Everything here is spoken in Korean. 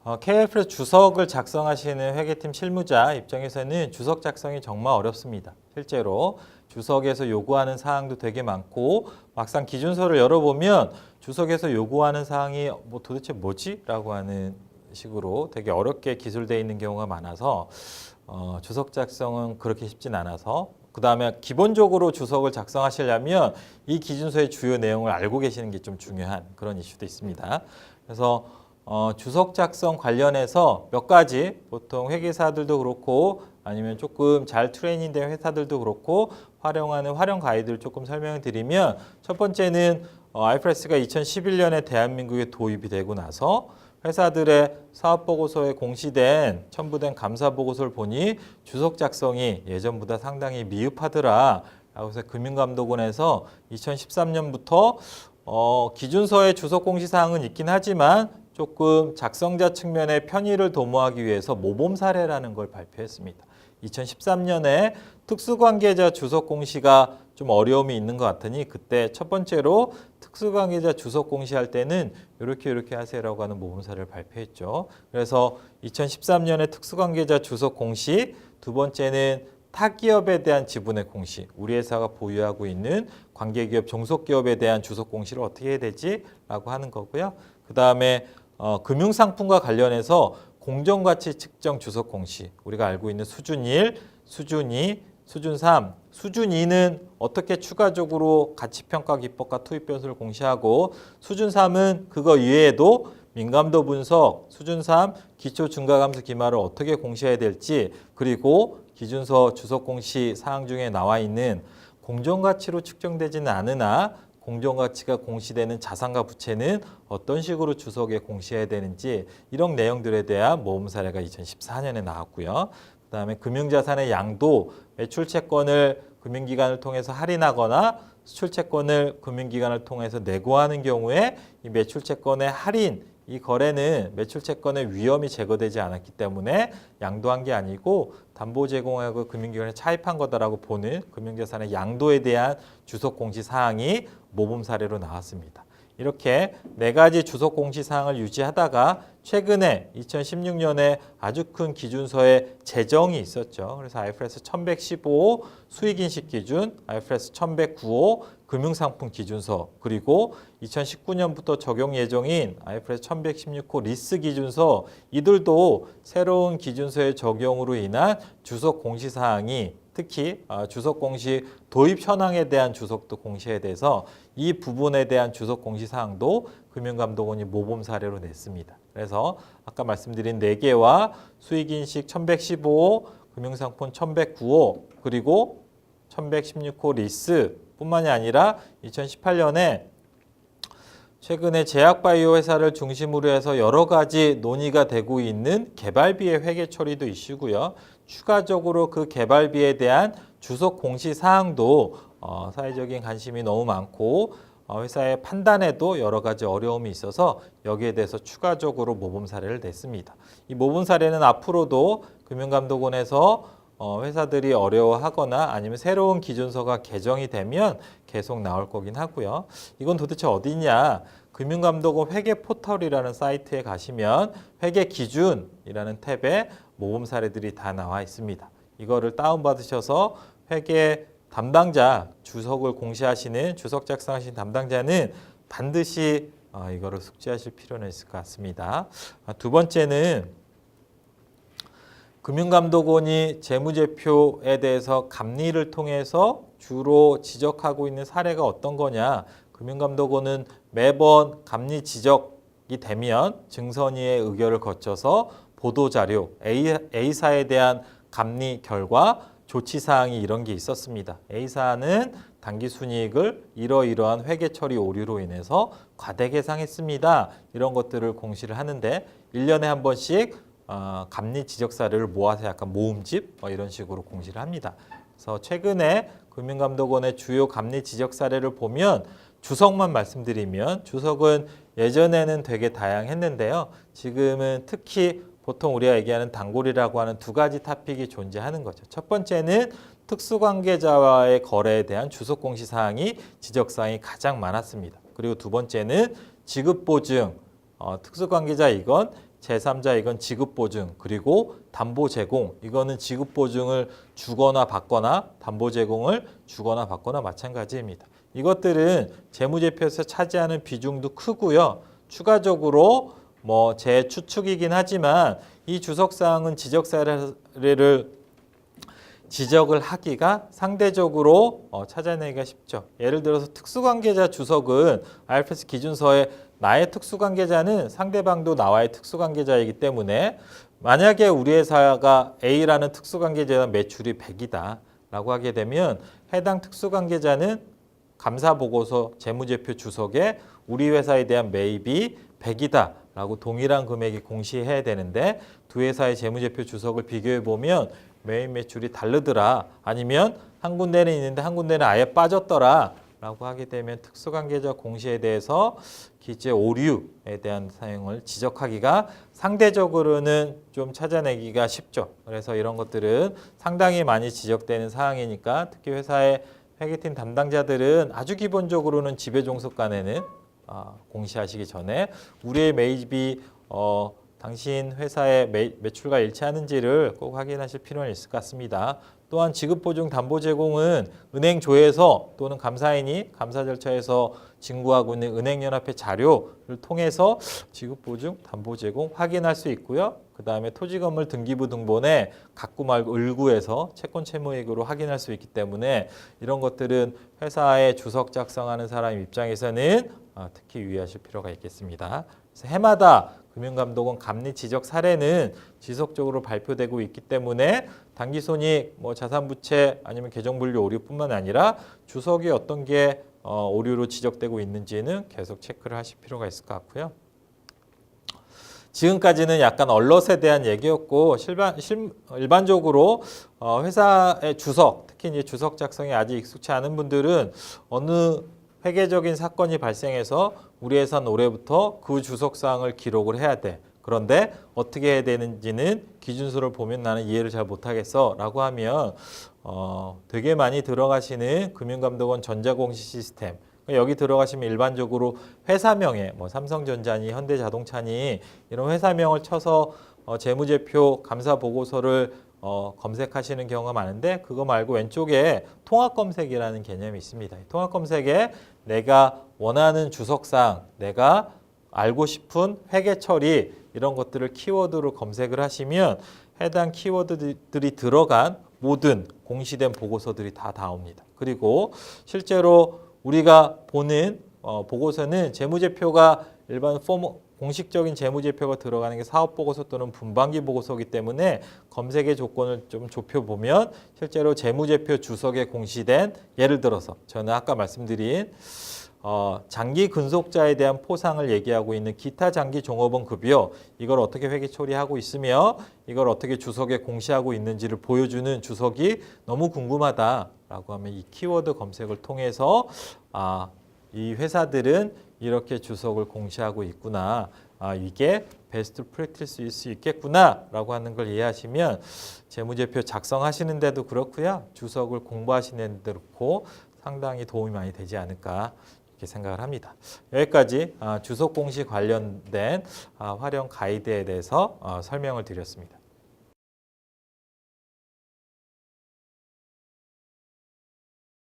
KIFRS 주석을 작성하시는 회계팀 실무자 입장에서는 주석 작성이 정말 어렵습니다. 실제로 주석에서 요구하는 사항도 되게 많고 막상 기준서를 열어보면 주석에서 요구하는 사항이 뭐 도대체 뭐지? 라고 하는 식으로 되게 어렵게 기술되어 있는 경우가 많아서 주석 작성은 그렇게 쉽진 않아서 그 다음에 기본적으로 주석을 작성하시려면 이 기준서의 주요 내용을 알고 계시는 게 좀 중요한 그런 이슈도 있습니다. 그래서 주석 작성 관련해서 몇 가지 보통 회계사들도 그렇고 아니면 조금 잘 트레이닝된 회사들도 그렇고 활용하는 활용 가이드를 조금 설명을 드리면 첫 번째는 IFRS가 2011년에 대한민국에 도입이 되고 나서 회사들의 사업보고서에 공시된 첨부된 감사보고서를 보니 주석 작성이 예전보다 상당히 미흡하더라. 라고 해서 금융감독원에서 2013년부터 기준서의 주석 공시사항은 있긴 하지만 조금 작성자 측면의 편의를 도모하기 위해서 모범 사례라는 걸 발표했습니다. 2013년에 특수관계자 주석 공시가 좀 어려움이 있는 것 같으니 그때 첫 번째로 특수관계자 주석 공시할 때는 이렇게 하세요라고 하는 모범 사례를 발표했죠. 그래서 2013년에 특수관계자 주석 공시, 두 번째는 타 기업에 대한 지분의 공시, 우리 회사가 보유하고 있는 관계기업 종속기업에 대한 주석 공시를 어떻게 해야 되지? 라고 하는 거고요. 그 다음에 금융상품과 관련해서 공정가치 측정 주석 공시, 우리가 알고 있는 수준 1, 수준 2, 수준 3, 수준 2는 어떻게 추가적으로 가치평가 기법과 투입 변수를 공시하고 수준 3은 그거 이외에도 민감도 분석, 수준 3, 기초 증가감수 기말을 어떻게 공시해야 될지 그리고 기준서 주석 공시 사항 중에 나와 있는 공정가치로 측정되지는 않으나 공정가치가 공시되는 자산과 부채는 어떤 식으로 주석에 공시해야 되는지 이런 내용들에 대한 모범 사례가 2014년에 나왔고요. 그다음에 금융자산의 양도, 매출채권을 금융기관을 통해서 할인하거나 수출채권을 금융기관을 통해서 내고하는 경우에 이 매출채권의 할인, 이 거래는 매출채권의 위험이 제거되지 않았기 때문에 양도한 게 아니고 담보 제공하고 금융기관에 차입한 거다라고 보는 금융자산의 양도에 대한 주석 공시 사항이 모범 사례로 나왔습니다. 이렇게 네 가지 주석 공시 사항을 유지하다가 최근에 2016년에 아주 큰 기준서의 제정이 있었죠. 그래서 IFRS 1115 수익인식 기준, IFRS 1195 금융상품 기준서, 그리고 2019년부터 적용 예정인 IFRS 1116호 리스 기준서, 이들도 새로운 기준서의 적용으로 인한 주석 공시 사항이 특히 주석 공시 도입 현황에 대한 주석도 공시해야 돼서 이 부분에 대한 주석 공시 사항도 금융감독원이 모범 사례로 냈습니다. 그래서 아까 말씀드린 4개와 수익인식 1115, 금융상품 1195, 그리고 1116호 리스 뿐만이 아니라 2018년에 최근에 제약바이오 회사를 중심으로 해서 여러 가지 논의가 되고 있는 개발비의 회계 처리도 이슈고요. 추가적으로 그 개발비에 대한 주석 공시 사항도 사회적인 관심이 너무 많고 회사의 판단에도 여러 가지 어려움이 있어서 여기에 대해서 추가적으로 모범 사례를 냈습니다. 이 모범 사례는 앞으로도 금융감독원에서 회사들이 어려워하거나 아니면 새로운 기준서가 개정이 되면 계속 나올 거긴 하고요. 이건 도대체 어디냐? 금융감독원 회계포털이라는 사이트에 가시면 회계기준이라는 탭에 모범 사례들이 다 나와 있습니다. 이거를 다운받으셔서 회계 담당자, 주석을 공시하시는 주석 작성하신 담당자는 반드시 이거를 숙지하실 필요는 있을 것 같습니다. 두 번째는 금융감독원이 재무제표에 대해서 감리를 통해서 주로 지적하고 있는 사례가 어떤 거냐. 금융감독원은 매번 감리 지적이 되면 증선위의 의결을 거쳐서 보도자료, A사에 대한 감리 결과, 조치사항이 이런 게 있었습니다. A사는 당기순이익을 이러이러한 회계처리 오류로 인해서 과대계상했습니다. 이런 것들을 공시를 하는데 1년에 한 번씩 감리 지적 사례를 모아서 약간 모음집 이런 식으로 공시를 합니다. 그래서 최근에 금융감독원의 주요 감리 지적 사례를 보면 주석만 말씀드리면 주석은 예전에는 되게 다양했는데요. 지금은 특히 보통 우리가 얘기하는 단골이라고 하는 두 가지 토픽이 존재하는 거죠. 첫 번째는 특수관계자와의 거래에 대한 주석 공시 사항이 지적 사항이 가장 많았습니다. 그리고 두 번째는 지급보증, 특수관계자 이건 제3자 이건 지급 보증, 그리고 담보 제공 이거는 지급 보증을 주거나 받거나 담보 제공을 주거나 받거나 마찬가지입니다. 이것들은 재무제표에서 차지하는 비중도 크고요. 추가적으로 뭐 재추측이긴 하지만 이 주석사항은 지적 사례를 지적을 하기가 상대적으로 찾아내기가 쉽죠. 예를 들어서 특수관계자 주석은 IFRS 기준서에 나의 특수관계자는 상대방도 나와의 특수관계자이기 때문에 만약에 우리 회사가 A라는 특수관계자의 매출이 100이다 라고 하게 되면 해당 특수관계자는 감사보고서 재무제표 주석에 우리 회사에 대한 매입이 100이다 라고 동일한 금액이 공시해야 되는데 두 회사의 재무제표 주석을 비교해 보면 매입 매출이 다르더라 아니면 한 군데는 있는데 한 군데는 아예 빠졌더라 라고 하게 되면 특수관계자 공시에 대해서 기재 오류에 대한 사용을 지적하기가 상대적으로는 좀 찾아내기가 쉽죠. 그래서 이런 것들은 상당히 많이 지적되는 사항이니까 특히 회사의 회계팀 담당자들은 아주 기본적으로는 지배종속간에는 공시하시기 전에 우리의 매입이 당신 회사의 매출과 일치하는지를 꼭 확인하실 필요는 있을 것 같습니다. 또한 지급보증 담보제공은 은행조에서 또는 감사인이 감사 절차에서 진구하고 있는 은행연합회 자료를 통해서 지급보증 담보제공 확인할 수 있고요. 그 다음에 토지건물 등기부 등본에 갖고 말고 을구에서 채권 채무액으로 확인할 수 있기 때문에 이런 것들은 회사의 주석 작성하는 사람 입장에서는 특히 유의하실 필요가 있겠습니다. 그래서 해마다 금융감독원 감리 지적 사례는 지속적으로 발표되고 있기 때문에 당기손익, 자산부채 아니면 계정분류 오류뿐만 아니라 주석이 어떤 게 오류로 지적되고 있는지는 계속 체크를 하실 필요가 있을 것 같고요. 지금까지는 약간 얼럿에 대한 얘기였고 일반적으로 회사의 주석, 특히 이제 주석 작성이 아직 익숙치 않은 분들은 어느 회계적인 사건이 발생해서 우리 회사는 올해부터 그 주석사항을 기록을 해야 돼. 그런데 어떻게 해야 되는지는 기준서를 보면 나는 이해를 잘 못하겠어 라고 하면 되게 많이 들어가시는 금융감독원 전자공시 시스템 여기 들어가시면 일반적으로 회사명에 삼성전자니 현대자동차니 이런 회사명을 쳐서 재무제표 감사보고서를 검색하시는 경우가 많은데 그거 말고 왼쪽에 통합검색이라는 개념이 있습니다. 통합검색에 내가 원하는 주석사항, 내가 알고 싶은 회계 처리 이런 것들을 키워드로 검색을 하시면 해당 키워드들이 들어간 모든 공시된 보고서들이 다 나옵니다. 그리고 실제로 우리가 보는 보고서는 재무제표가 일반 공식적인 재무제표가 들어가는 게 사업보고서 또는 분반기 보고서이기 때문에 검색의 조건을 좀 좁혀보면 실제로 재무제표 주석에 공시된 예를 들어서 저는 아까 말씀드린 장기 근속자에 대한 포상을 얘기하고 있는 기타 장기 종업원 급여 이걸 어떻게 회계 처리하고 있으며 이걸 어떻게 주석에 공시하고 있는지를 보여주는 주석이 너무 궁금하다라고 하면 이 키워드 검색을 통해서 이 회사들은 이렇게 주석을 공시하고 있구나. 이게 베스트 프랙티스일 수 있겠구나 라고 하는 걸 이해하시면 재무제표 작성하시는 데도 그렇고요. 주석을 공부하시는 데도 그렇고 상당히 도움이 많이 되지 않을까 이렇게 생각을 합니다. 여기까지 주석 공시 관련된 활용 가이드에 대해서 설명을 드렸습니다.